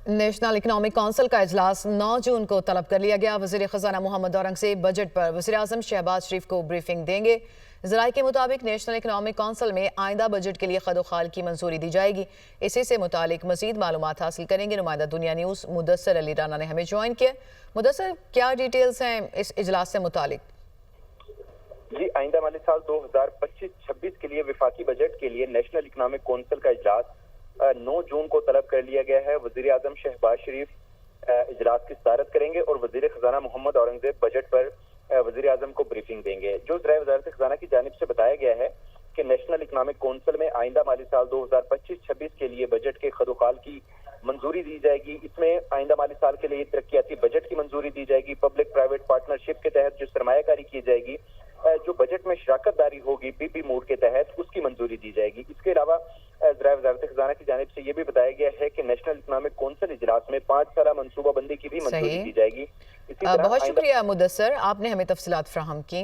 National economic council का इजलास 9 जून को तलब कर लिया गया। वज़ीर ख़ज़ाना मोहम्मद औरंगज़ेब बजट पर वज़ीर आज़म शहबाज शरीफ को ब्रीफिंग देंगे। ज़राए के मुताबिक नेशनल इकनॉमिक काउंसिल में आइंदा बजट के लिए खदोखाल की मंजूरी दी जाएगी। इसी से मुतालिक मज़ीद मालूमात हासिल करेंगे नुमाइंदा दुनिया न्यूज़ मुदस्सर अली राना ने हमें ज्वाइन किया। मुदस्सर, क्या डिटेल्स हैं इस इजलास से मुतालिक? जी, आइंदा माली साल 2025-26 के लिए विफाकी बजट के लिए नेशनल इकनॉमिक काउंसिल का इजलास 9 जून को तलब कर लिया गया है। वज़ीर आज़म शहबाज शरीफ इजलास की सदारत करेंगे और वज़ीर ख़ज़ाना मोहम्मद औरंगज़ेब बजट पर वज़ीर आज़म को ब्रीफिंग देंगे। जो ज़राए वज़ारत ख़ज़ाना की जानिब से बताया गया है कि नेशनल इकनॉमिक काउंसिल में आइंदा माली साल 2025-26 के लिए बजट के खदोखाल की मंजूरी दी जाएगी। इसमें आइंदा माली साल के लिए तरक्याती बजट की मंजूरी दी जाएगी। पब्लिक प्राइवेट पार्टनरशिप के तहत जो सरमायाकारी की जाएगी, जो बजट में शराकतदारी होगी पीपी मोड के तहत, उसकी मंजूरी दी जाएगी। इसके अलावा ज़राए वज़ारत ख़ज़ाना की जानिब से ये भी बताया गया है कि नेशनल इकनॉमिक काउंसिल इजलास में 5 साला मनसूबाबंदी की भी मंजूरी दी जाएगी। बहुत शुक्रिया मुदस्सर, आपने हमें तफसीलात फ्राहम की।